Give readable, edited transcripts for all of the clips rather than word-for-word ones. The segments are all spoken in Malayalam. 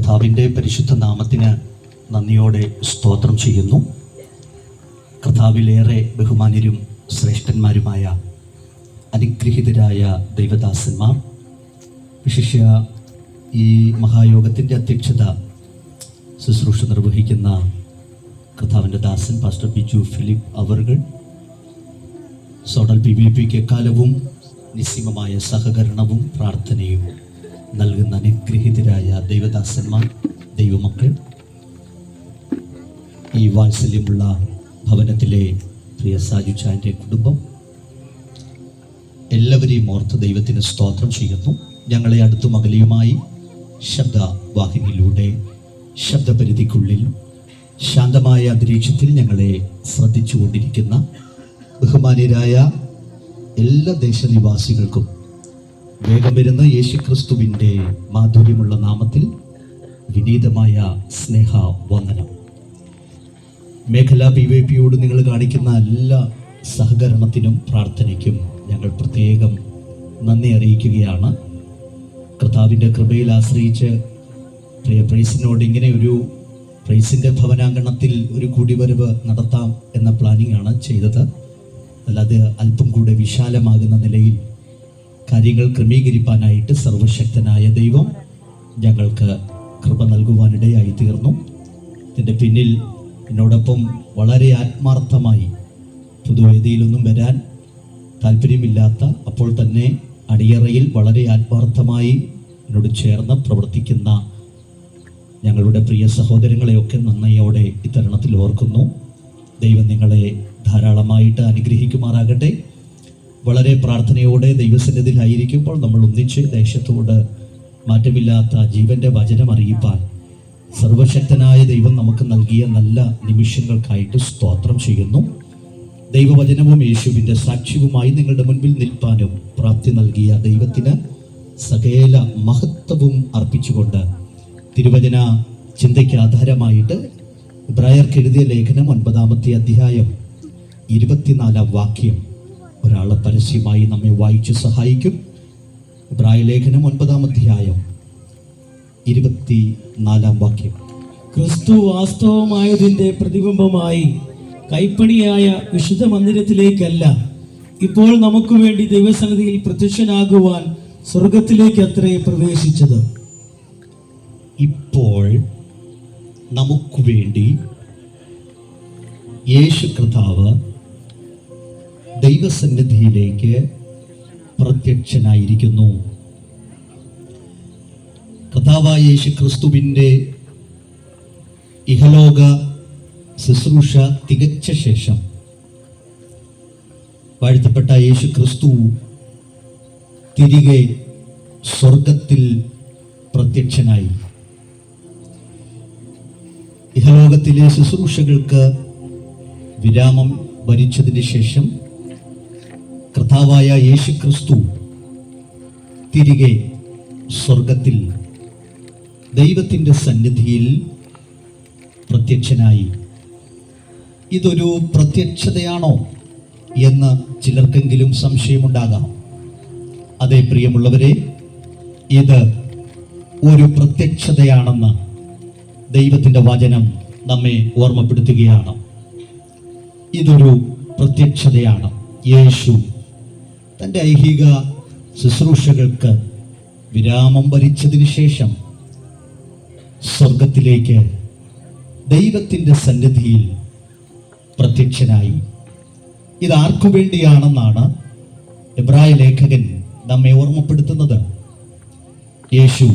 കർത്താവിൻ്റെ പരിശുദ്ധ നാമത്തിന് നന്ദിയോടെ സ്തോത്രം ചെയ്യുന്നു. കർത്താവിലേറെ ബഹുമാന്യരും ശ്രേഷ്ഠന്മാരുമായ അനുഗ്രഹീതരായ ദൈവദാസന്മാർ, വിശിഷ്യ ഈ മഹായോഗത്തിൻ്റെ അധ്യക്ഷത ശുശ്രൂഷ നിർവഹിക്കുന്ന കർത്താവിൻ്റെ ദാസൻ പാസ്റ്റർ ബിജു ഫിലിപ്പ് അവർകൾ, സോഡൽ PVPക്ക് എക്കാലവും നിസ്സീമമായ സഹകരണവും പ്രാർത്ഥനയും നൽകുന്ന അനുഗ്രഹീതരായ ദൈവദാസന്മാർ, ദൈവമക്കൾ, ഈ വാത്സല്യമുള്ള ഭവനത്തിലെ പ്രിയ സാജു ചാൻ്റെ കുടുംബം, എല്ലാവരെയും ഓർത്ത് ദൈവത്തിന് സ്തോത്രം ചെയ്യുന്നു. ഞങ്ങളെ അടുത്തും അകലെയുമായി ശബ്ദവാഹിനിയിലൂടെ ശബ്ദപരിധിക്കുള്ളിൽ ശാന്തമായ അന്തരീക്ഷത്തിൽ ഞങ്ങളെ ശ്രദ്ധിച്ചുകൊണ്ടിരിക്കുന്ന ബഹുമാന്യരായ എല്ലാ ദേശനിവാസികൾക്കും വേഗം വരുന്ന യേശുക്രിസ്തുവിൻ്റെ മാധുര്യമുള്ള നാമത്തിൽ വിനീതമായ സ്നേഹ വന്ദനം. മേഖലാ PVPയോട് നിങ്ങൾ കാണിക്കുന്ന എല്ലാ സഹകരണത്തിനും പ്രാർത്ഥനയ്ക്കും ഞങ്ങൾ പ്രത്യേകം നന്ദി അറിയിക്കുകയാണ്. കർത്താവിൻ്റെ കൃപയിൽ ആശ്രയിച്ച് പ്രിയ പ്രൈസിനോട് ഇങ്ങനെ ഒരു പ്രൈസിൻ്റെ ഭവനാങ്കണത്തിൽ ഒരു കൂടിവരവ് നടത്താം എന്ന പ്ലാനിങ്ങാണ് ചെയ്തത്. അല്ലാതെ അല്പം കൂടെ വിശാലമാകുന്ന നിലയിൽ കാര്യങ്ങൾ ക്രമീകരിക്കാനായിട്ട് സർവശക്തനായ ദൈവം ഞങ്ങൾക്ക് കൃപ നൽകുവാനിടയായി തീർന്നു. ഇതിൻ്റെ പിന്നിൽ എന്നോടൊപ്പം വളരെ ആത്മാർത്ഥമായി പൊതുവേദിയിലൊന്നും വരാൻ താല്പര്യമില്ലാത്ത, അപ്പോൾ തന്നെ അടിയറയിൽ വളരെ ആത്മാർത്ഥമായി എന്നോട് ചേർന്ന് പ്രവർത്തിക്കുന്ന ഞങ്ങളുടെ പ്രിയ സഹോദരങ്ങളെയൊക്കെ നന്ദിയോടെ ഇത്തരണത്തിൽ ഓർക്കുന്നു. ദൈവം നിങ്ങളെ ധാരാളമായിട്ട് അനുഗ്രഹിക്കുമാറാകട്ടെ. വളരെ പ്രാർത്ഥനയോടെ ദൈവസന്നിധിയിലായിരിക്കുമ്പോൾ നമ്മൾ ഒന്നിച്ച് ദേശത്തോട് മാറ്റമില്ലാത്ത ജീവന്റെ വചനം അറിയിപ്പാൻ സർവശക്തനായ ദൈവം നമുക്ക് നൽകിയ നല്ല നിമിഷങ്ങൾക്കായിട്ട് സ്തോത്രം ചെയ്യുന്നു. ദൈവവചനവും യേശുവിൻ്റെ സാക്ഷ്യവുമായി നിങ്ങളുടെ മുൻപിൽ നിൽപ്പാനും പ്രാപ്തി നൽകിയ ദൈവത്തിന് സകല മഹത്വവും അർപ്പിച്ചുകൊണ്ട് തിരുവചന ചിന്തയ്ക്ക് ആധാരമായിട്ട് ഇബ്രായർക്ക് എഴുതിയ ലേഖനം 9-ാമത്തെ അധ്യായം 24-ാം വാക്യം ഒരാളെ പരസ്യമായി നമ്മെ വായിച്ചു സഹായിക്കും. ഇബ്രായ ലേഖനം 9-ാം അധ്യായം 24-ാം വാക്യം. ക്രിസ്തു വാസ്തവമായതിൻ്റെ പ്രതിബിംബമായി കൈപ്പണിയായ വിശുദ്ധ മന്ദിരത്തിലേക്കല്ല, ഇപ്പോൾ നമുക്ക് വേണ്ടി ദൈവസന്നിധിയിൽ പ്രത്യക്ഷനാകുവാൻ സ്വർഗത്തിലേക്ക് അത്രേ പ്രവേശിച്ചത്. ഇപ്പോൾ നമുക്ക് വേണ്ടി യേശു കർത്താവ് ദൈവസന്നിധിയിലേക്ക് പ്രത്യക്ഷനായിരിക്കുന്നു. കർത്താവായ യേശു ക്രിസ്തുവിൻ്റെ ഇഹലോക ശുശ്രൂഷ തികച്ച ശേഷം വാഴ്ത്തപ്പെട്ട യേശു ക്രിസ്തു തിരികെ സ്വർഗത്തിൽ പ്രത്യക്ഷനായി. ഇഹലോകത്തിലെ ശുശ്രൂഷകൾക്ക് വിരാമം വരിച്ചതിന് ശേഷം കർത്താവായ യേശു ക്രിസ്തു തിരികെ സ്വർഗത്തിൽ ദൈവത്തിൻ്റെ സന്നിധിയിൽ പ്രത്യക്ഷനായി. ഇതൊരു പ്രത്യക്ഷതയാണോ എന്ന് ചിലർക്കെങ്കിലും സംശയമുണ്ടാകാം. അതേ പ്രിയമുള്ളവരെ, ഇത് ഒരു പ്രത്യക്ഷതയാണെന്ന് ദൈവത്തിൻ്റെ വചനം നമ്മെ ഓർമ്മപ്പെടുത്തുകയാണ്. ഇതൊരു പ്രത്യക്ഷതയാണ്. യേശു തൻ്റെ ഐഹിക ശുശ്രൂഷകൾക്ക് വിരാമം വരിച്ചതിന് ശേഷം സ്വർഗത്തിലേക്ക് ദൈവത്തിൻ്റെ സന്നിധിയിൽ പ്രത്യക്ഷനായി. ഇതാർക്കു വേണ്ടിയാണെന്നാണ് എബ്രായ ലേഖകൻ നമ്മെ ഓർമ്മപ്പെടുത്തുന്നത്. യേശു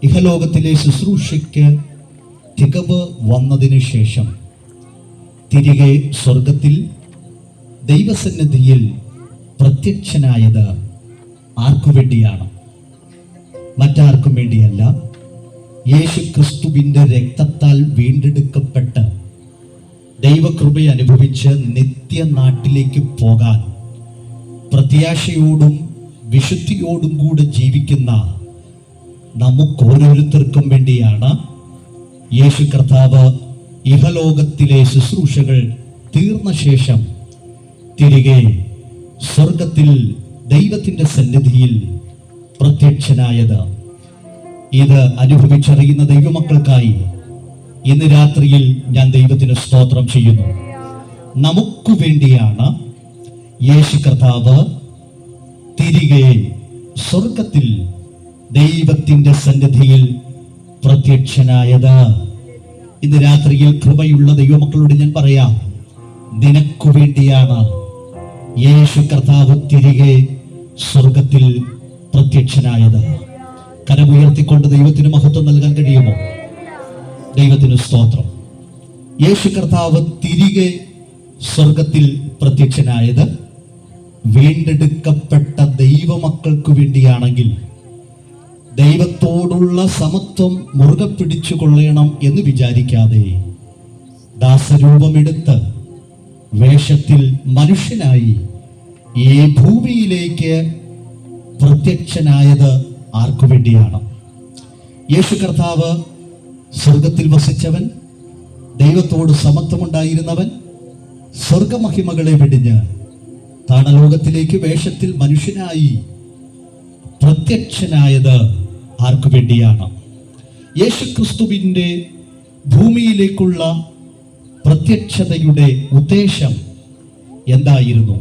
ഇഹലോകത്തിലെ ശുശ്രൂഷയ്ക്ക് തികവ് വന്നതിനു ശേഷം തിരികെ സ്വർഗത്തിൽ ദൈവസന്നിധിയിൽ പ്രത്യക്ഷനായത് ആർക്കു വേണ്ടിയാണ്? മറ്റാർക്കും വേണ്ടിയല്ല. യേശു ക്രിസ്തുവിൻ്റെ രക്തത്താൽ വീണ്ടെടുക്കപ്പെട്ട് ദൈവകൃപ അനുഭവിച്ച് നിത്യനാട്ടിലേക്ക് പോകാൻ പ്രത്യാശയോടും വിശുദ്ധിയോടും കൂടെ ജീവിക്കുന്ന നമുക്കോരോരുത്തർക്കും വേണ്ടിയാണ് യേശു കർത്താവ് ഇഹലോകത്തിലെ ശുശ്രൂഷകൾ തീർന്ന ശേഷം തിരികെ സ്വർഗത്തിൽ ദൈവത്തിൻ്റെ സന്നിധിയിൽ പ്രത്യക്ഷനായത്. ഇത് അനുഭവിച്ചറിയുന്ന ദൈവമക്കൾക്കായി ഇന്ന് രാത്രിയിൽ ഞാൻ ദൈവത്തിന് സ്തോത്രം ചെയ്യുന്നു. നമുക്ക് വേണ്ടിയാണ് യേശു കർത്താവ് തിരികെ സ്വർഗത്തിൽ ദൈവത്തിന്റെ സന്നിധിയിൽ പ്രത്യക്ഷനായത്. ഇന്ന് രാത്രിയിൽ കൃപയുള്ള ദൈവമക്കളോട് ഞാൻ പറയാം, നിനക്കു വേണ്ടിയാണ് യേശു കർത്താവ് തിരികെ സ്വർഗത്തിൽ പ്രത്യക്ഷനായത്. കരമുയർത്തിക്കൊണ്ട് ദൈവത്തിന് മഹത്വം നൽകാൻ കഴിയുമോ? ദൈവത്തിന് സ്തോത്രം. യേശു കർത്താവ് തിരികെ സ്വർഗത്തിൽ പ്രത്യക്ഷനായത് വീണ്ടെടുക്കപ്പെട്ട ദൈവമക്കൾക്ക് വേണ്ടിയാണെങ്കിൽ ദൈവത്തോടുള്ള സമത്വം മുറുകെ പിടിച്ചു കൊള്ളണം എന്ന് വിചാരിക്കാതെ ദാസരൂപമെടുത്ത് വേഷത്തിൽ മനുഷ്യനായി ഈ ഭൂമിയിലേക്ക് പ്രത്യക്ഷനായത് ആർക്കു വേണ്ടിയാണ്? യേശു കർത്താവ് സ്വർഗത്തിൽ വസിച്ചവൻ, ദൈവത്തോട് സമത്വമുണ്ടായിരുന്നവൻ, സ്വർഗമഹിമകളെ വെടിഞ്ഞ് താണലോകത്തിലേക്ക് വേഷത്തിൽ മനുഷ്യനായി പ്രത്യക്ഷനായത് ആർക്കു വേണ്ടിയാണ്? യേശു ക്രിസ്തുവിൻ്റെ ഭൂമിയിലേക്കുള്ള പ്രത്യക്ഷതയുടെ ഉദ്ദേശം എന്തായിരുന്നു?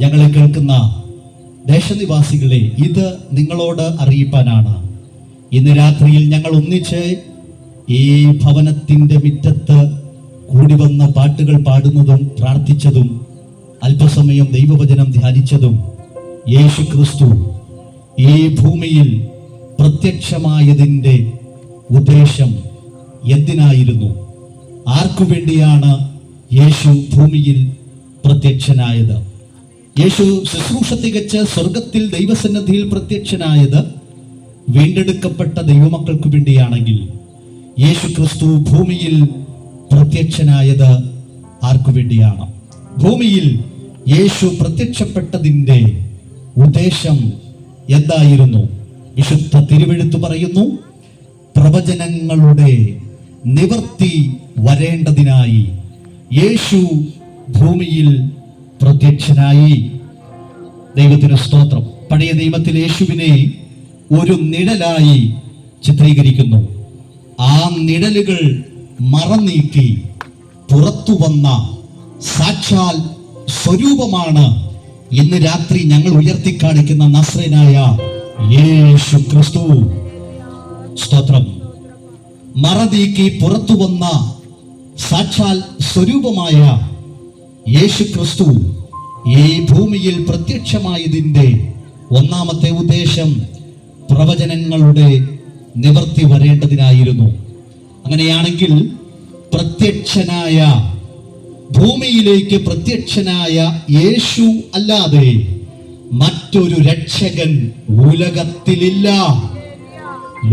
ഞങ്ങളെ കേൾക്കുന്ന ദേശനിവാസികളെ, ഇത് നിങ്ങളോട് അറിയിപ്പാനാണ്. ഇന്ന് രാത്രിയിൽ ഞങ്ങൾ ഒന്നിച്ച് ഈ ഭവനത്തിൻ്റെ മുറ്റത്ത് കൂടി വന്ന പാട്ടുകൾ പാടുന്നതും പ്രാർത്ഥിച്ചതും അല്പസമയം ദൈവവചനം ധ്യാനിച്ചതും യേശു ക്രിസ്തു ഈ ഭൂമിയിൽ പ്രത്യക്ഷമായതിൻ്റെ ഉദ്ദേശം എന്തിനായിരുന്നു? ആർക്കു വേണ്ടിയാണ് യേശു ഭൂമിയിൽ പ്രത്യക്ഷനായത്? യേശു ശുശ്രൂഷ തികച്ച് സ്വർഗത്തിൽ ദൈവസന്നിധിയിൽ പ്രത്യക്ഷനായത് വീണ്ടെടുക്കപ്പെട്ട ദൈവമക്കൾക്ക് വേണ്ടിയാണെങ്കിൽ യേശു ക്രിസ്തു ഭൂമിയിൽ പ്രത്യക്ഷനായത് ആർക്കു വേണ്ടിയാണ്? ഭൂമിയിൽ യേശു പ്രത്യക്ഷപ്പെട്ടതിൻ്റെ ഉദ്ദേശം എന്തായിരുന്നു? വിശുദ്ധ തിരുവെഴുത്ത് പറയുന്നു, പ്രവചനങ്ങളുടെ നിവർത്തി വരേണ്ടതിനായി യേശു ഭൂമിയിൽ പ്രത്യക്ഷനായി. ദൈവത്തിന് സ്തോത്രം. പഴയ നിയമത്തിൽ യേശുവിനെ ഒരു നിഴലായി ചിത്രീകരിക്കുന്നു. ആ നിഴലുകൾ മറനീക്കി പുറത്തു വന്ന സാക്ഷാൽ സ്വരൂപമാണ് ഇന്ന് രാത്രി ഞങ്ങൾ ഉയർത്തിക്കാണിക്കുന്ന നസ്രേനായ യേശു ക്രിസ്തു. സ്തോത്രം. മറനീക്കി പുറത്തു വന്ന സാക്ഷാൽ സ്വരൂപമായ യേശു ക്രിസ്തു ഈ ഭൂമിയിൽ പ്രത്യക്ഷമായതിൻ്റെ ഒന്നാമത്തെ ഉദ്ദേശം പ്രവചനങ്ങളുടെ നിവർത്തി വരേണ്ടതിനായിരുന്നു. അങ്ങനെയാണെങ്കിൽ പ്രത്യക്ഷനായ, ഭൂമിയിലേക്ക് പ്രത്യക്ഷനായ യേശു അല്ലാതെ മറ്റൊരു രക്ഷകൻ ഉലകത്തിലില്ല.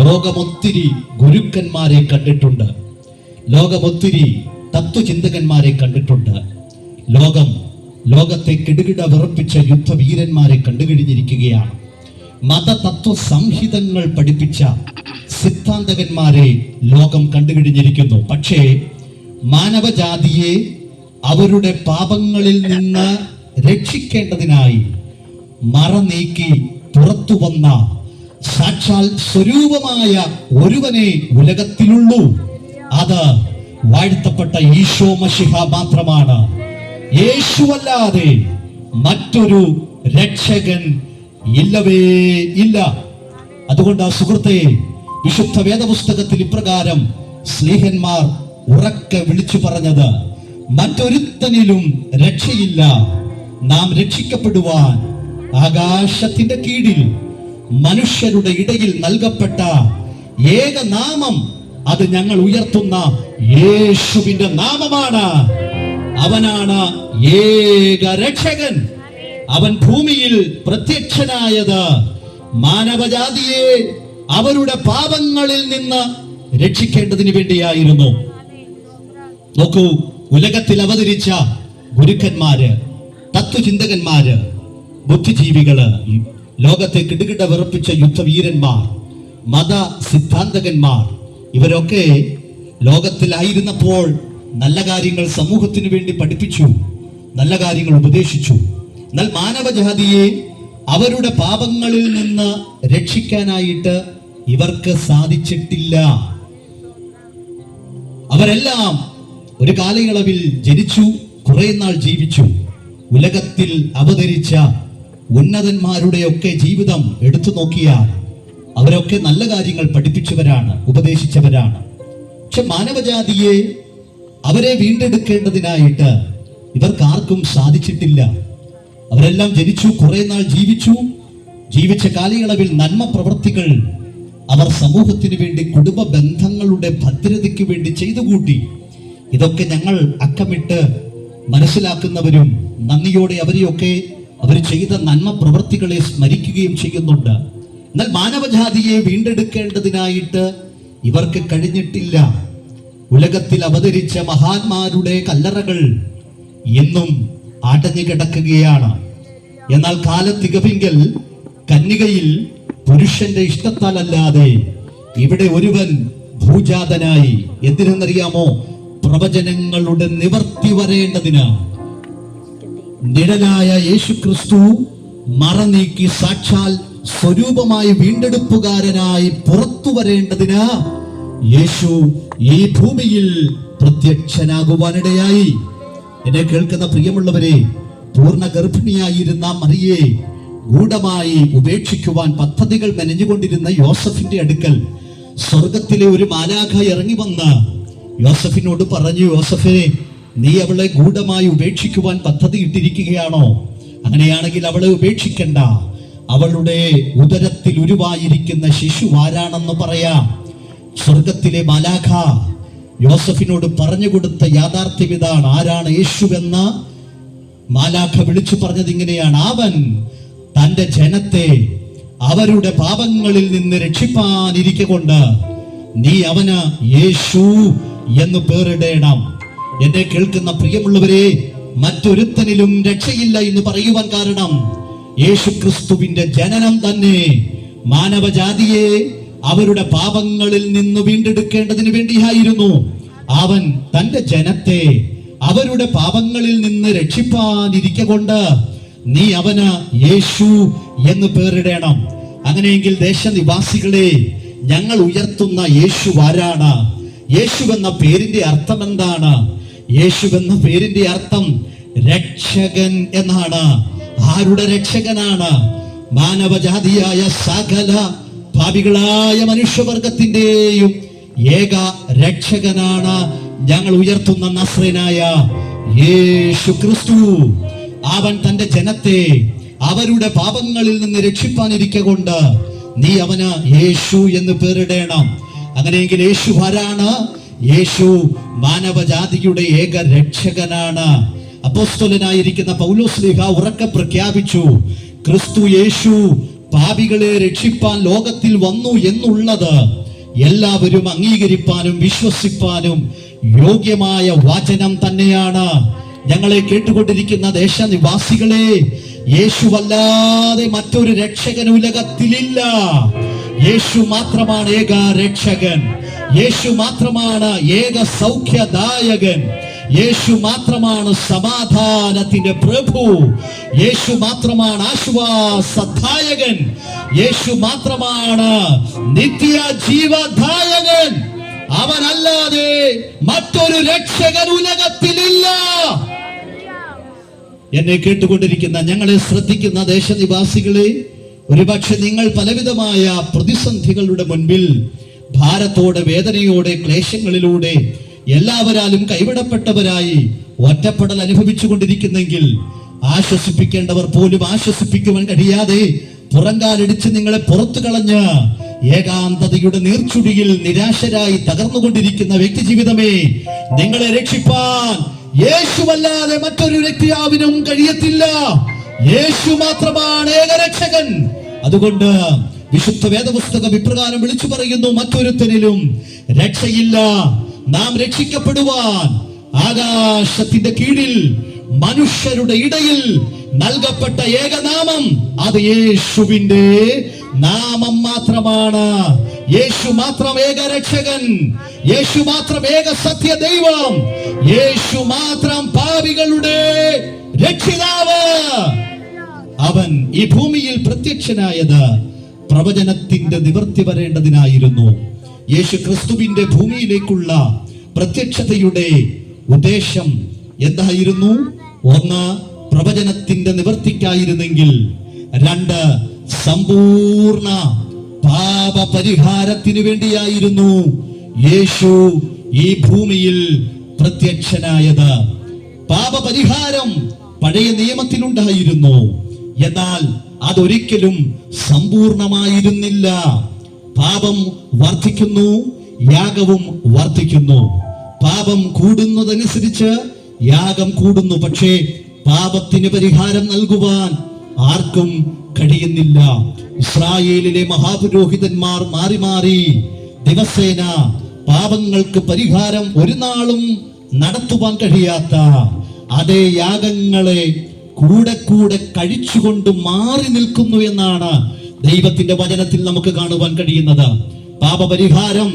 ലോകമൊത്തിരി ഗുരുക്കന്മാരെ കണ്ടിട്ടുണ്ട്, ലോകമൊത്തിരി തത്വചിന്തകന്മാരെ കണ്ടിട്ടുണ്ട്, ലോകത്തെ കിടുകിട വിറപ്പിച്ച യുദ്ധവീരന്മാരെ കണ്ടുകഴിഞ്ഞിരിക്കുകയാണ്. മതതത്വ സംഹിതങ്ങൾ പഠിപ്പിച്ച സിദ്ധാന്തകന്മാരെ ലോകം കണ്ടുകഴിഞ്ഞിരിക്കുന്നു. പക്ഷേ മാനവജാതിയെ അവരുടെ പാപങ്ങളിൽ നിന്ന് രക്ഷിക്കേണ്ടതിനായി മറനീക്കി പുറത്തു വന്ന സാക്ഷാൽ സ്വരൂപമായ ഒരുവനെ ഉലകത്തിലുള്ളൂ. അത് വാഴ്ത്തപ്പെട്ട ഈശോ മശിഹ മാത്രമാണ്. യേശുവല്ലാതെ മറ്റൊരു രക്ഷകൻ ഇല്ലവേ ഇല്ല. അതുകൊണ്ട് സുഹൃത്തെ, വിശുദ്ധ വേദപുസ്തകത്തിൽ ഇപ്രകാരം സ്ലീഹന്മാർ ഉറക്കെ വിളിച്ചു പറഞ്ഞത്, മറ്റൊരുത്തനിലും രക്ഷയില്ല, നാം രക്ഷിക്കപ്പെടുവാൻ ആകാശത്തിന്റെ കീഴിൽ മനുഷ്യരുടെ ഇടയിൽ നൽകപ്പെട്ട ഏക നാമം അത് ഞങ്ങൾ ഉയർത്തുന്ന യേശുവിന്റെ നാമമാണ്. അവനാണ് ഏക രക്ഷകൻ. അവൻ ഭൂമിയിൽ പ്രത്യക്ഷനായത് മാനവജാതിയെ അവരുടെ പാപങ്ങളിൽ നിന്ന് രക്ഷിക്കേണ്ടതിന് വേണ്ടിയായിരുന്നു. നോക്കൂ, ഉലകത്തിൽ അവതരിച്ച ഗുരുക്കന്മാര്, തത്വചിന്തകന്മാര്, ബുദ്ധിജീവികള്, ലോകത്തെ കിടുകിട വിറപ്പിച്ച യുദ്ധവീരന്മാർ, മത സിദ്ധാന്തകന്മാർ, ഇവരൊക്കെ ലോകത്തിലായിരുന്നപ്പോൾ നല്ല കാര്യങ്ങൾ സമൂഹത്തിന് വേണ്ടി പഠിപ്പിച്ചു, നല്ല കാര്യങ്ങൾ ഉപദേശിച്ചു. എന്നാൽ മാനവജാതിയെ അവരുടെ പാപങ്ങളിൽ നിന്ന് രക്ഷിക്കാനായിട്ട് ഇവർക്ക് സാധിച്ചിട്ടില്ല. അവരെല്ലാം ഒരു കാലയളവിൽ ജനിച്ചു, കുറെ നാൾ ജീവിച്ചു. ഉലകത്തിൽ അവതരിച്ച ഉന്നതന്മാരുടെയൊക്കെ ജീവിതം എടുത്തു നോക്കിയാൽ അവരൊക്കെ നല്ല കാര്യങ്ങൾ പഠിപ്പിച്ചവരാണ്, ഉപദേശിച്ചവരാണ്. പക്ഷെ മാനവജാതിയെ, അവരെ വീണ്ടെടുക്കേണ്ടതിനായിട്ട് ഇവർക്കാർക്കും സാധിച്ചിട്ടില്ല. അവരെല്ലാം ജനിച്ചു, കുറെ നാൾ ജീവിച്ചു. ജീവിച്ച കാലയളവിൽ നന്മ പ്രവൃത്തികൾ അവർ സമൂഹത്തിന് വേണ്ടി, കുടുംബ ബന്ധങ്ങളുടെ ഭദ്രതയ്ക്ക് വേണ്ടി ചെയ്തു കൂട്ടി. ഇതൊക്കെ ഞങ്ങൾ അക്കമിട്ട് മനസ്സിലാക്കുന്നവരും നന്ദിയോടെ അവരെയൊക്കെ അവർ ചെയ്ത നന്മ പ്രവൃത്തികളെ സ്മരിക്കുകയും ചെയ്യുന്നുണ്ട്. എന്നാൽ മാനവജാതിയെ വീണ്ടെടുക്കേണ്ടതിനായിട്ട് ഇവർക്ക് കഴിഞ്ഞിട്ടില്ല. ഉലകത്തിൽ അവതരിച്ച മഹാന്മാരുടെ കല്ലറകൾ എന്നും അടഞ്ഞു കിടക്കുകയാണ്. എന്നാൽ കാലത്തികവിങ്കൽ കന്യകയിൽ പുരുഷന്റെ ഇഷ്ടത്താലല്ലാതെ ഇവിടെ ഒരുവൻ ഭൂജാതനായി. എന്തിനെന്നറിയാമോ? പ്രവചനങ്ങളുടെ നിവർത്തി വരേണ്ടതിന്. നിഴലായ യേശുക്രിസ്തു മറനീക്കി സാക്ഷാൽ സ്വരൂപമായി വീണ്ടെടുപ്പുകാരനായി പുറത്തു വരേണ്ടതിന് യേശു ഈ ഭൂമിയിൽ പ്രത്യക്ഷനാകുവാനിടയായി. എന്നെ കേൾക്കുന്ന പ്രിയമുള്ളവരെ, പൂർണ്ണ ഗർഭിണിയായിരുന്ന മറിയെ ഗൂഢമായി ഉപേക്ഷിക്കുവാൻ പദ്ധതികൾ മെനഞ്ഞുകൊണ്ടിരുന്ന യോസഫിന്റെ അടുക്കൽ സ്വർഗത്തിലെ ഒരു മാലാഖ ഇറങ്ങി വന്ന് യോസഫിനോട് പറഞ്ഞു, യോസഫേ, നീ അവളെ ഗൂഢമായി ഉപേക്ഷിക്കുവാൻ പദ്ധതി ഇട്ടിരിക്കുകയാണോ? അങ്ങനെയാണെങ്കിൽ അവളെ ഉപേക്ഷിക്കണ്ട. അവളുടെ ഉദരത്തിൽ ഉരുവായിരിക്കുന്ന ശിശു ആരാണെന്ന് പറയാം. സ്വർഗത്തിലെ മാലാഖ യോസഫിനോട് പറഞ്ഞു കൊടുത്ത യാഥാർത്ഥ്യം ഇതാണ്. ആരാണ് യേശുവെന്ന് മാലാഖ വിളിച്ചു പറഞ്ഞത് ഇങ്ങനെയാണ്: അവൻ തന്റെ ജനത്തെ അവരുടെ പാപങ്ങളിൽ നിന്ന് രക്ഷിപ്പാനിരിക്കൊണ്ട് നീ അവന് യേശു എന്ന് പേരിടേണം. എന്നെ കേൾക്കുന്ന പ്രിയമുള്ളവരെ, മറ്റൊരുത്തനിലും രക്ഷയില്ല എന്ന് പറയുവാൻ കാരണം യേശു ക്രിസ്തുവിന്റെ ജനനം തന്നെ മാനവജാതിയെ അവരുടെ പാപങ്ങളിൽ നിന്ന് വീണ്ടെടുക്കേണ്ടതിന് വേണ്ടിയായിരുന്നു. അവൻ തന്റെ ജനത്തെ അവരുടെ പാപങ്ങളിൽ നിന്ന് രക്ഷിപ്പാനിരിക്കൊണ്ട് നീ അവന് യേശു എന്ന് പേരിടണം. അങ്ങനെയെങ്കിൽ ദേശനിവാസികളെ, ഞങ്ങൾ ഉയർത്തുന്ന യേശു ആരാണ്? യേശു എന്ന പേരിന്റെ അർത്ഥം എന്താണ്? യേശു എന്ന പേരിന്റെ അർത്ഥം രക്ഷകൻ എന്നാണ്. ആരുടെ രക്ഷകനാണ്? മാനവജാതിയായ സകല പാപികളായ മനുഷ്യവർഗത്തിന്റെയും ഏക രക്ഷകനാണ് ഞങ്ങൾ ഉയർത്തുന്ന നസ്രേനായ യേശു ക്രിസ്തു. അവൻ തന്റെ ജനത്തെ അവരുടെ പാപങ്ങളിൽ നിന്ന് രക്ഷിപ്പാനിരിക്കൊണ്ട് നീ അവന് യേശു എന്ന് പേരിടേണം. അങ്ങനെയെങ്കിൽ യേശു ആരാണ്? യേശു മാനവജാതിയുടെ ഏക രക്ഷകനാണ്. അപ്പോസ്തലനായിരിക്കുന്ന പൗലോസ്ലീഹ ഉറക്കെ പ്രഖ്യാപിച്ചു, ക്രിസ്തു യേശു പാപികളെ രക്ഷിപ്പാൻ ലോകത്തിൽ വന്നു എന്നുള്ളത് എല്ലാവരും അംഗീകരിപ്പാനും വിശ്വസിപ്പാനും യോഗ്യമായ വചനം തന്നെയാണ്. ഞങ്ങളെ കേട്ടുകൊണ്ടിരിക്കുന്ന ദേശനിവാസികളെ, യേശുവല്ലാതെ മറ്റൊരു രക്ഷകൻ ഉലകത്തിലില്ല. യേശു മാത്രമാണ് ഏക രക്ഷകൻ. യേശു മാത്രമാണ് ഏക സൗഖ്യദായകൻ. യേശു മാത്രമാണ് സമാധാനത്തിന്റെ പ്രഭു. യേശു മാത്രമാണ് ആശ്വാസദായകൻ. യേശു മാത്രമാണ് നിത്യജീവദായകൻ. അവനല്ലാതെ മറ്റൊരു രക്ഷകൻ ഉലകത്തിലില്ല. എന്നെ കേട്ടുകൊണ്ടിരിക്കുന്ന, ഞങ്ങളെ ശ്രദ്ധിക്കുന്ന ദേശനിവാസികളെ, ഒരുപക്ഷെ നിങ്ങൾ പലവിധമായ പ്രതിസന്ധികളുടെ മുൻപിൽ ഭാരത്തോടെ, വേദനയോടെ, ക്ലേശങ്ങളിലൂടെ എല്ലാവരാലും കൈവിടപ്പെട്ടവരായി ഒറ്റപ്പെടൽ അനുഭവിച്ചു കൊണ്ടിരിക്കുന്നെങ്കിൽ ആശ്വസിപ്പിക്കേണ്ടവർ പോലും ആശ്വസിപ്പിക്കുവാൻ കഴിയാതെ പുറങ്കാലടിച്ച് നിങ്ങളെ പുറത്തു കളഞ്ഞ് ഏകാന്തതയുടെ നീർച്ചുഴിയിൽ നിരാശരായി തകർന്നുകൊണ്ടിരിക്കുന്ന വ്യക്തി ജീവിതമേ, നിങ്ങളെ രക്ഷിപ്പാൻ യേശുവല്ലാതെ മറ്റൊരു വ്യക്തിയാവിനും കഴിയത്തില്ല. യേശു മാത്രമാണ് ഏകരക്ഷകൻ. അതുകൊണ്ട് വിശുദ്ധ വേദപുസ്തകം ഇപ്രകാരം വിളിച്ചു പറയുന്നു, മറ്റൊരുത്തനിലും രക്ഷയില്ല. നാം രക്ഷിക്കപ്പെടുവാൻ ആകാശത്തിന്റെ കീഴിൽ മനുഷ്യരുടെ ഇടയിൽ നൽകപ്പെട്ട ഏകനാമം അത് യേശുവിന്റെ നാമം മാത്രമാണ്. യേശു മാത്രം ഏക രക്ഷകൻ. യേശു മാത്രം ഏക സത്യ ദൈവം. യേശു മാത്രം പാപികളുടെ രക്ഷിതാവ്. അവൻ ഈ ഭൂമിയിൽ പ്രത്യക്ഷനായത് പ്രവചനത്തിന്റെ നിവൃത്തി വരേണ്ടതിനായിരുന്നു. യേശു ക്രിസ്തുവിന്റെ ഭൂമിയിലേക്കുള്ള പ്രത്യക്ഷതയുടെ ഉദ്ദേശം എന്തായിരുന്നു? ഒന്ന്, പ്രവചനത്തിന്റെ നിവൃത്തിക്കായിരുന്നെങ്കിൽ. രണ്ട്, സമ്പൂർണ്ണ പാപപരിഹാരത്തിനു വേണ്ടിയായിരുന്നു യേശു ഈ ഭൂമിയിൽ പ്രത്യക്ഷനായത്. പാപപരിഹാരം പഴയ നിയമത്തിലുണ്ടായിരുന്നു, എന്നാൽ അതൊരിക്കലും സമ്പൂർണമായിരുന്നില്ല. പാപം വർദ്ധിക്കുന്നു, യാഗവും വർദ്ധിക്കുന്നു. പാപം കൂടുന്നതനുസരിച്ച് യാഗം കൂടുന്നു. പക്ഷേ പാപത്തിന് പരിഹാരം നൽകുവാൻ ആർക്കും കഴിയുന്നില്ല. ഇസ്രായേലിലെ മഹാപുരോഹിതന്മാർ മാറി മാറി ദിവസേന പാപങ്ങൾക്ക് പരിഹാരം ഒരു നാളും നടത്തുവാൻ കഴിയാത്ത അതേ യാഗങ്ങളെ കൂടെ കൂടെ കഴിച്ചുകൊണ്ട് മാറി നിൽക്കുന്നു എന്നാണ് ദൈവത്തിന്റെ വചനത്തിൽ നമുക്ക് കാണുവാൻ കഴിയുന്നത്. പാപപരിഹാരം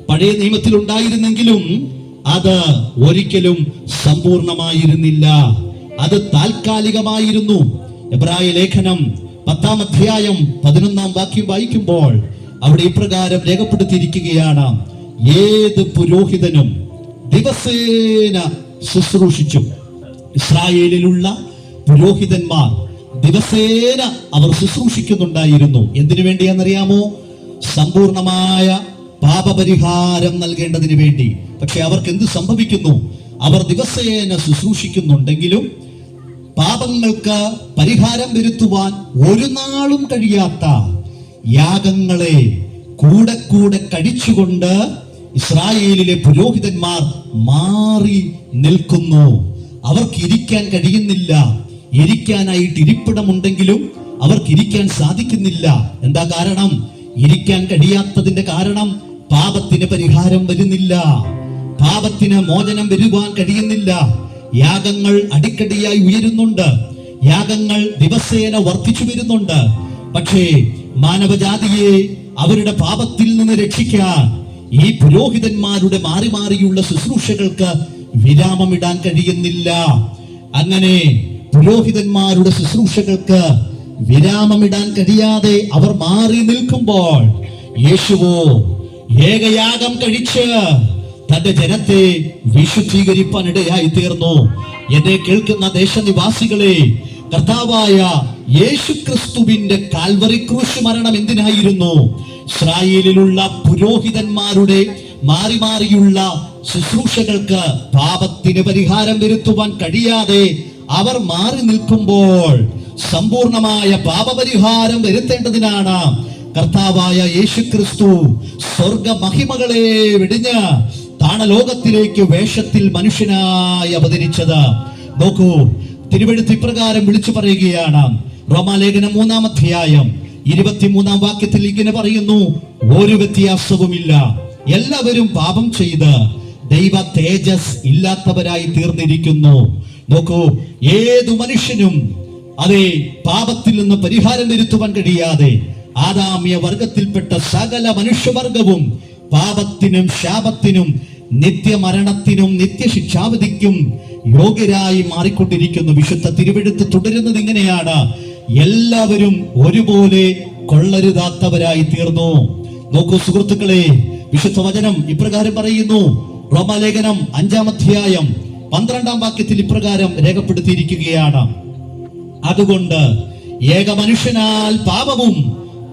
പഴയ നിയമത്തിൽ ഉണ്ടായിരുന്നെങ്കിലും അത് ഒരിക്കലും സമ്പൂർണമായിരുന്നില്ല, അത് താൽക്കാലികമായിരുന്നു. എബ്രായ ലേഖനം 10-ാം അധ്യായം 11-ാം വാക്യം വായിക്കുമ്പോൾ അവിടെ ഇപ്രകാരം രേഖപ്പെടുത്തിയിരിക്കുകയാണ്: ഏത് പുരോഹിതനും ദിവസേന ശുശ്രൂഷിച്ചു. ഇസ്രായേലിലുള്ള പുരോഹിതന്മാർ ദിവസേന അവർ ശുശ്രൂഷിക്കുന്നുണ്ടായിരുന്നു. എന്തിനു വേണ്ടിയാണെന്നറിയാമോ? സമ്പൂർണമായ പാപപരിഹാരം നൽകേണ്ടതിന് വേണ്ടി. പക്ഷെ അവർക്ക് എന്ത് സംഭവിക്കുന്നു? അവർ ദിവസേന ശുശ്രൂഷിക്കുന്നുണ്ടെങ്കിലും പാപങ്ങൾക്ക് പരിഹാരം വരുത്തുവാൻ ഒരു നാളും കഴിയാത്ത യാഗങ്ങളെ കൂടെ കൂടെ കഴിച്ചുകൊണ്ട് ഇസ്രായേലിലെ പുരോഹിതന്മാർ മാറി നിൽക്കുന്നു. അവർക്ക് ഇരിക്കാൻ കഴിയുന്നില്ല. ഇരിക്കാനായിട്ട് ഇരിപ്പിടമുണ്ടെങ്കിലും അവർക്ക് ഇരിക്കാൻ സാധിക്കുന്നില്ല. എന്താ കാരണം? ഇരിക്കാൻ കഴിയാത്തതിന്റെ കാരണം പാപത്തിന് പരിഹാരം വരുന്നില്ല, പാപത്തിന് മോചനം വരുവാൻ കഴിയുന്നില്ല. യാഗങ്ങൾ അടിക്കടിയായി ഉയരുന്നുണ്ട്, യാഗങ്ങൾ ദിവസേന വർദ്ധിച്ചു വരുന്നുണ്ട്. പക്ഷേ മാനവജാതിയെ അവരുടെ പാപത്തിൽ നിന്ന് രക്ഷിക്കാൻ ഈ പുരോഹിതന്മാരുടെ മാറി മാറിയുള്ള ശുശ്രൂഷകൾക്ക് വിരാമമിടാൻ കഴിയുന്നില്ല. അങ്ങനെ പുരോഹിതന്മാരുടെ ശുശ്രൂഷകൾക്ക് വിരാമമിടാൻ കഴിയാതെ അവർ മാറി നിൽക്കുമ്പോൾ യേശുവോ ഏകയാഗം കഴിച്ച് തന്റെ ജനത്തെ വിശുദ്ധീകരിപ്പാൻ ഇടയായി തീർന്നു. എന്നെ കേൾക്കുന്ന ദേശനിവാസികളെ, കർത്താവായ യേശു ക്രിസ്തുവിന്റെ കാൽവറി ക്രൂശ് മരണം എന്തിനായിരുന്നു? ഇസ്രായേലിലുള്ള പുരോഹിതന്മാരുടെ മാറി മാറിയുള്ള ശുശ്രൂഷകൾക്ക് പാപത്തിന് പരിഹാരം വരുത്തുവാൻ കഴിയാതെ അവർ മാറി നിൽക്കുമ്പോൾ സമ്പൂർണമായ പാപപരിഹാരം വരുത്തേണ്ടതിനാണ് കർത്താവായ യേശു ക്രിസ്തു സ്വർഗ മഹിമകളെ വെടിഞ്ഞ് താണലോകത്തിലേക്ക് വേഷത്തിൽ മനുഷ്യനായി അവതരിച്ചത്. നോക്കൂ, തിരുവെഴുത്ത് ഇപ്രകാരം വിളിച്ചു പറയുകയാണ്. റോമാലേഖനം 3-ാം അധ്യായം 23-ാം വാക്യത്തിൽ ഇങ്ങനെ പറയുന്നു: ഒരു വ്യത്യാസവുമില്ല, എല്ലാവരും പാപം ചെയ്ത് ദൈവ തേജസ് ഇല്ലാത്തവരായി തീർന്നിരിക്കുന്നു. നോക്കൂ, ഏതു മനുഷ്യനും അതേ പാപത്തിൽ നിന്ന് പരിഹാരം വരുത്തുവാൻ കഴിയാതെ ആദാമ്യ വർഗത്തിൽപ്പെട്ട സകല മനുഷ്യവർഗവും പാപത്തിനും ശാപത്തിനും നിത്യമരണത്തിനും നിത്യശിക്ഷാവിധിക്കും യോഗ്യരായി മാറിക്കൊണ്ടിരിക്കുന്നു. വിശുദ്ധ തിരുവെഴുത്ത് തുടരുന്നത് ഇങ്ങനെയാണ്: എല്ലാവരും ഒരുപോലെ കൊള്ളരുതാത്തവരായി തീർന്നു. നോക്കൂ സുഹൃത്തുക്കളെ, വിശുദ്ധ വചനം ഇപ്രകാരം പറയുന്നു. റോമാലേഖനം 5-ാം അധ്യായം 12-ാം വാക്യത്തിൽ ഇപ്രകാരം രേഖപ്പെടുത്തിയിരിക്കുകയാണ്: അതുകൊണ്ട് ഏക മനുഷ്യനാൽ പാപവും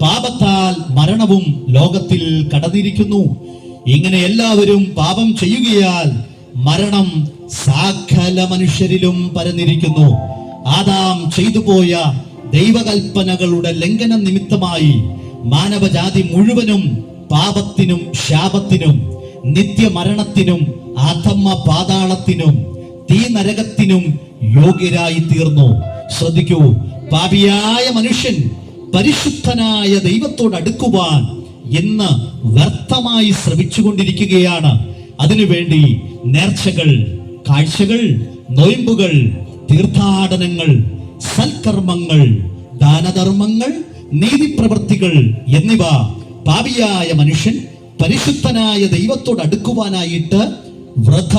പാപത്താൽ മരണവും ലോകത്തിൽ കടന്നിരിക്കുന്നു. ഇങ്ങനെ എല്ലാവരും പാപം ചെയ്യുകയാൽ മരണം സകല മനുഷ്യരിലും പരന്നിരിക്കുന്നു. ആദാം ചെയ്തു പോയ ദൈവകൽപ്പനകളുടെ ലംഘനം നിമിത്തമായി മാനവജാതി മുഴുവനും പാപത്തിനും ശാപത്തിനും നിത്യമരണത്തിനും അധമ പാതാളത്തിനും തീ നരകത്തിനും യോഗ്യരായി തീർന്നു. ശ്രദ്ധിക്കൂ, പാപിയായ മനുഷ്യൻ പരിശുദ്ധനായ ദൈവത്തോട് അടുക്കുവാൻ ഇന്ന് വ്യർത്ഥമായി ശ്രമിച്ചുകൊണ്ടിരിക്കുകയാണ്. അതിനുവേണ്ടി നേർച്ചകൾ, കാഴ്ചകൾ, നൊയമ്പുകൾ, തീർത്ഥാടനങ്ങൾ, സൽക്കർമ്മങ്ങൾ, ദാനധർമ്മങ്ങൾ, നീതിപ്രവൃത്തികൾ എന്നിവ പാപിയായ മനുഷ്യൻ പരിശുദ്ധനായ ദൈവത്തോട് അടുക്കുവാനായിട്ട് വൃഥ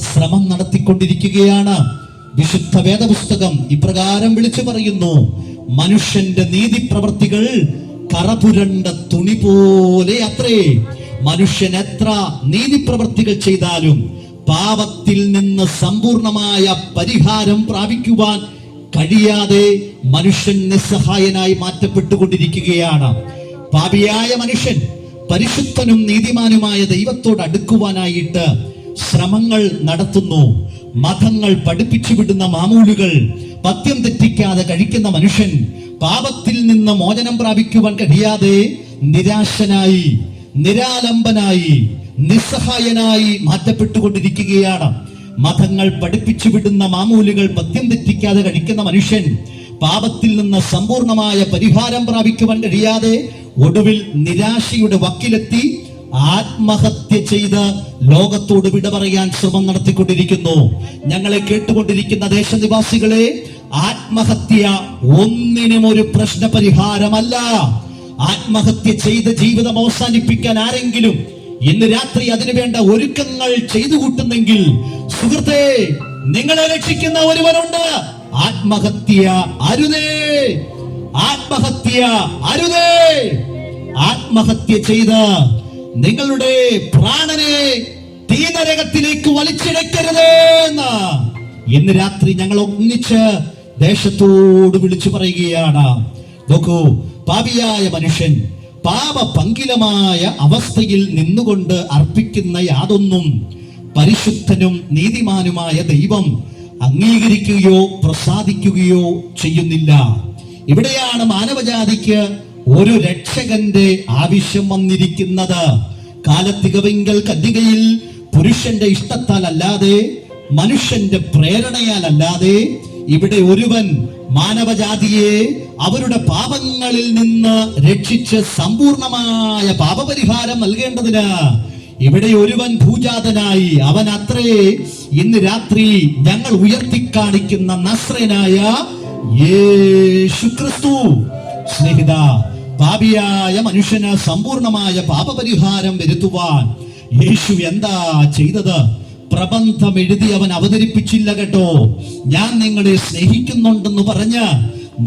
ശ്രമം നടത്തിക്കൊണ്ടിരിക്കുകയാണ്. വിശുദ്ധ വേദപുസ്തകം ഇപ്രകാരം വിളിച്ചു പറയുന്നു: മനുഷ്യന്റെ നീതിപ്രവൃത്തികൾ കറപുരണ്ട തുണി പോലെ അത്രേ. മനുഷ്യൻ എത്ര നീതിപ്രവൃത്തികൾ ചെയ്താലും പാപത്തിൽ നിന്ന് സമ്പൂർണമായ പരിഹാരം പ്രാപിക്കുവാൻ കഴിയാതെ മനുഷ്യൻ നിസ്സഹായനായി മാറ്റപ്പെട്ടുകൊണ്ടിരിക്കുകയാണ്. പാപിയായ മനുഷ്യൻ പരിശുദ്ധനും നീതിമാനുമായ ദൈവത്തോട് അടുക്കുവാനായിട്ട് ശ്രമങ്ങൾ നടത്തുന്നു. മതങ്ങൾ പഠിപ്പിച്ചു വിടുന്ന മാമൂലുകൾ പഥ്യം തെറ്റിക്കാതെ കഴിക്കുന്ന മനുഷ്യൻ പാപത്തിൽ നിന്ന് മോചനം പ്രാപിക്കുവാൻ കഴിയാതെ നിരാശനായി, നിരാലംബനായി, നിസ്സഹായനായി മാറ്റപ്പെട്ടുകൊണ്ടിരിക്കുകയാണ്. മതങ്ങൾ പഠിപ്പിച്ചു വിടുന്ന മാമൂലുകൾ പഥ്യം തെറ്റിക്കാതെ കഴിക്കുന്ന മനുഷ്യൻ പാപത്തിൽ നിന്ന് സമ്പൂർണമായ പരിഹാരം പ്രാപിക്കുവാൻ കഴിയാതെ ഒടുവിൽ നിരാശയുടെ വക്കിലെത്തി ആത്മഹത്യ ചെയ്ത് ലോകത്തോട് വിട പറയാൻ ശ്രമം നടത്തിക്കൊണ്ടിരിക്കുന്നു. ഞങ്ങളെ കേട്ടുകൊണ്ടിരിക്കുന്ന ദേശനിവാസികളെ, ആത്മഹത്യ ഒന്നിനും ഒരു പ്രശ്ന പരിഹാരമല്ല. ആത്മഹത്യ ചെയ്ത് ജീവിതം അവസാനിപ്പിക്കാൻ ആരെങ്കിലും ഇന്ന് രാത്രി അതിനുവേണ്ട ഒരുക്കങ്ങൾ ചെയ്തു കൂട്ടുന്നെങ്കിൽ, സുഹൃത്തേ, നിങ്ങളെ രക്ഷിക്കുന്ന ഒരുവനുണ്ട്. ആത്മഹത്യ അരുതേ, ആത്മഹത്യ അരുതേ. ആത്മഹത്യ ചെയ്ത് നിങ്ങളുടെ പ്രാണനെ തീനരകത്തിലേക്ക് വലിച്ചിഴക്കരുതേ എന്ന് ഇന്ന് രാത്രി ഞങ്ങൾ ഒന്നിച്ച് ദേശത്തോട് വിളിച്ചു പറയുകയാണ്. നോക്കൂ, പാപിയായ മനുഷ്യൻ പാപപങ്കിലമായ അവസ്ഥയിൽ നിന്നുകൊണ്ട് അർപ്പിക്കുന്ന യാതൊന്നും പരിശുദ്ധനും നീതിമാനുമായ ദൈവം അംഗീകരിക്കുകയോ പ്രസാദിക്കുകയോ ചെയ്യുന്നില്ല. ഇവിടെയാണ് മാനവജാതിക്ക് ഒരു രക്ഷകന്റെ ആവശ്യം വന്നിരിക്കുന്നത്. കാലത്തികവിങ്കൽ കന്യകയിൽ പുരുഷന്റെ ഇഷ്ടത്താൽ അല്ലാതെ, മനുഷ്യന്റെ പ്രേരണയാൽ അല്ലാതെ ഇവിടെ ഒരുവൻ മാനവജാതിയെ അവരുടെ പാപങ്ങളിൽ നിന്ന് രക്ഷിച്ച് സമ്പൂർണമായ പാപപരിഹാരം നൽകേണ്ടതിന് ഇവിടെ ഒരുവൻ ഭൂജാതനായി. അവൻ അത്രേ ഇന്ന് രാത്രി ഞങ്ങൾ ഉയർത്തിക്കാണിക്കുന്ന നസ്രയനായ യേശുക്രിസ്തു. സ്നേഹിത, പാപിയായ മനുഷ്യന് സമ്പൂർണമായ പാപപരിഹാരം വരുത്തുവാൻ യേശു എന്താ ചെയ്തത്? പ്രബന്ധം എഴുതി അവൻ അവതരിപ്പിച്ചില്ല കേട്ടോ. ഞാൻ നിങ്ങളെ സ്നേഹിക്കുന്നുണ്ടെന്ന് പറഞ്ഞ്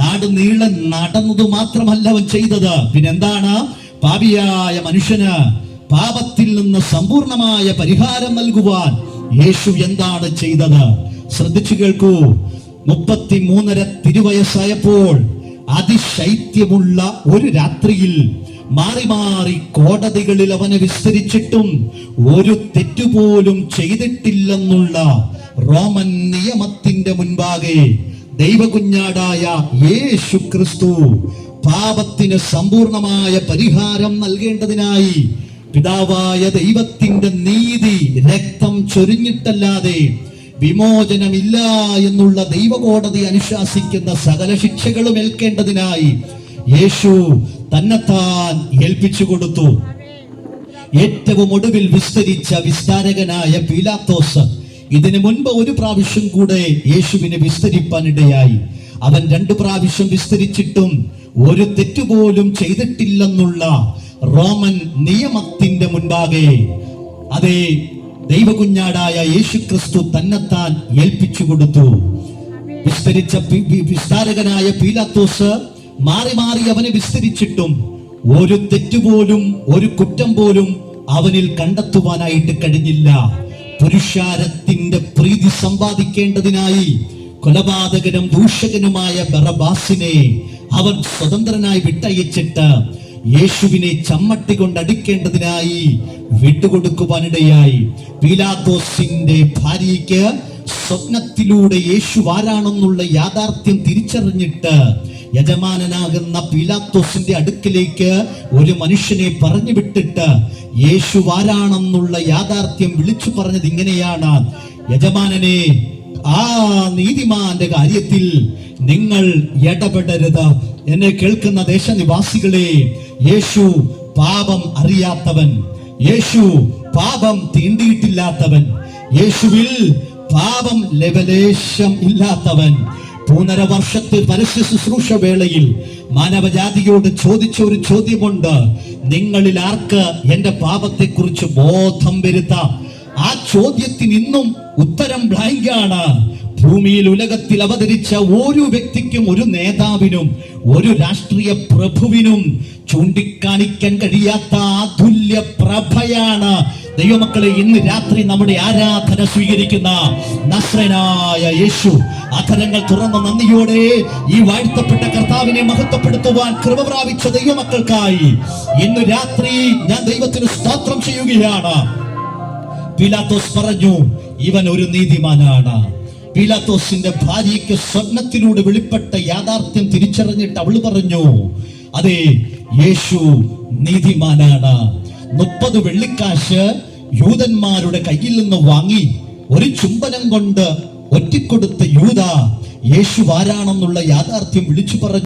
നാട് നീളെ നടന്നത് മാത്രമല്ല അവൻ ചെയ്തത്. പിന്നെന്താണ്? പാപിയായ മനുഷ്യന് പാപത്തിൽ നിന്ന് സമ്പൂർണമായ പരിഹാരം നൽകുവാൻ യേശു എന്താണ് ചെയ്തത്? ശ്രദ്ധിച്ചു കേൾക്കൂ. 33.5 തിരുവയസ്സായപ്പോൾ അതിശൈത്യമുള്ള ഒരു രാത്രിയിൽ മാറി മാറി കോടതികളിൽ അവനെ വിസ്തരിച്ചിട്ടും ഒരു തെറ്റുപോലും ചെയ്തിട്ടില്ലെന്നുള്ള റോമൻ നിയമത്തിന്റെ മുൻപാകെ ദൈവകുഞ്ഞാടായ യേശു ക്രിസ്തു പാപത്തിന് സമ്പൂർണമായ പരിഹാരം നൽകേണ്ടതിനായി പിതാവായ ദൈവത്തിന്റെ നീതി രക്തം ചൊരിഞ്ഞിട്ടല്ലാതെ വിമോചനമില്ല എന്നുള്ള ദൈവകോടതി അനുശാസിക്കുന്ന സകല ശിക്ഷകളും ഏൽക്കേണ്ടതിനായി യേശു തന്നെത്താൻ ഏൽപ്പിച്ചു കൊടുത്തു. ഏറ്റവും ഒടുവിൽ വിസ്തരിച്ച വിസ്താരകനായ പീലാത്തോസ് ഇതിനു മുൻപ് ഒരു പ്രാവശ്യം കൂടെ യേശുവിനെ വിസ്തരിപ്പാനിടയായി. അവൻ 2 പ്രാവശ്യം വിസ്തരിച്ചിട്ടും ഒരു തെറ്റുപോലും ചെയ്തിട്ടില്ലെന്നുള്ള റോമൻ നിയമത്തിന്റെ മുൻപാകെ അതേ ദൈവകുഞ്ഞാടായ യേശുക്രിസ്തു തന്നെത്താൻ ഏൽപ്പിച്ചു കൊടുത്തു. വിസ്തരിച്ച വിസ്താരകനായ പീലാത്തോസ് മാറി മാറി അവനെ വിസ്തരിച്ചിട്ടും ഒരു തെറ്റുപോലും ഒരു കുറ്റം പോലും അവനിൽ കണ്ടെത്തുവാനായിട്ട് കഴിഞ്ഞില്ല. പുരുഷാരത്തിന്റെ പ്രീതി സമ്പാദിക്കേണ്ടതിനായി കൊലപാതകനും ദൂഷകനുമായ ബറബാസിനെ അവൻ സ്വതന്ത്രനായി വിട്ടയച്ചിട്ട് യേശുവിനെ ചമ്മട്ടി കൊണ്ടടിക്കേണ്ടതിനായി വിട്ടുകൊടുക്കുവാനിടയായി. പീലാത്തോസിന്റെ ഭാര്യയ്ക്ക് സ്വപ്നത്തിലൂടെ യേശു ആരാണെന്നുള്ള യാഥാർത്ഥ്യം തിരിച്ചറിഞ്ഞിട്ട് യജമാനനാകുന്ന പീലാത്തോസിന്റെ അടുക്കിലേക്ക് ഒരു മനുഷ്യനെ പറഞ്ഞു വിട്ടിട്ട് യേശു ആരാണെന്നുള്ള യാഥാർത്ഥ്യം വിളിച്ചു പറഞ്ഞത് ഇങ്ങനെയാണ്: യജമാനനെ, ആ നീതിമാന്റെ കാര്യത്തിൽ നിങ്ങൾ ഇടപെടരുത്. എന്നെ കേൾക്കുന്ന ദേശനിവാസികളെ, യേശു പാപം അറിയാത്തവൻ, യേശു പാപം തീണ്ടിയിട്ടില്ലാത്തവൻ, യേശുവിൽ പാപം ലവലേശം ഇല്ലാത്തവൻ 2.5 വർഷത്തെ പരസ്യ ശുശ്രൂഷ വേളയിൽ മാനവജാതിയോട് ചോദിച്ച ഒരു ചോദ്യമുണ്ട്: നിങ്ങളിൽ ആർക്ക് എന്റെ പാപത്തെക്കുറിച്ച് ബോധം വരുത്താം? ആ ചോദ്യത്തിന് ഇന്നും ഉത്തരം ബ്ലാങ്കാണ്. ഭൂമിയിൽ ഉലകത്തിൽ അവതരിച്ച ഓരോ വ്യക്തിക്കും, ഒരു നേതാവിനും, ഒരു രാഷ്ട്രീയ പ്രഭുവിനും ചൂണ്ടിക്കാണിക്കാൻ കഴിയാത്ത അതുല്യ പ്രഭയാണ് ദൈവമക്കളെ ഇന്ന് രാത്രി നമ്മുടെ ആരാധന സ്വീകരിക്കുന്ന നസ്രനായ യേശു. അധരങ്ങൾ തുറന്ന നന്ദിയോടെ ഈ വാഴ്ത്തപ്പെട്ട കർത്താവിനെ മഹത്വപ്പെടുത്തുവാൻ കൃപ പ്രാപിച്ച ദൈവമക്കൾക്കായി ഇന്ന് രാത്രി ഞാൻ ദൈവത്തിന് സ്തോത്രം ചെയ്യുകയാണ്. പീലാത്തോസ് പറഞ്ഞു, ഇവൻ ഒരു നീതിമാനാണ്. പീലാത്തോസിന്റെ ഭാര്യയ്ക്ക് സ്വപ്നത്തിലൂടെ വെളിപ്പെട്ട യാഥാർത്ഥ്യം തിരിച്ചറിഞ്ഞിട്ട് അവള് പറഞ്ഞു, അതെ, യേശു നീതിമാനാണ്. 30 വെള്ളിക്കാശ് യൂതന്മാരുടെ കയ്യിൽ നിന്ന് വാങ്ങി ഒരു ചുംബനം കൊണ്ട് ഒറ്റിക്കൊടുത്ത യൂദ യേശു ആരാണെന്നുള്ള യാഥാർത്ഥ്യം വിളിച്ചു പറഞ്ഞു.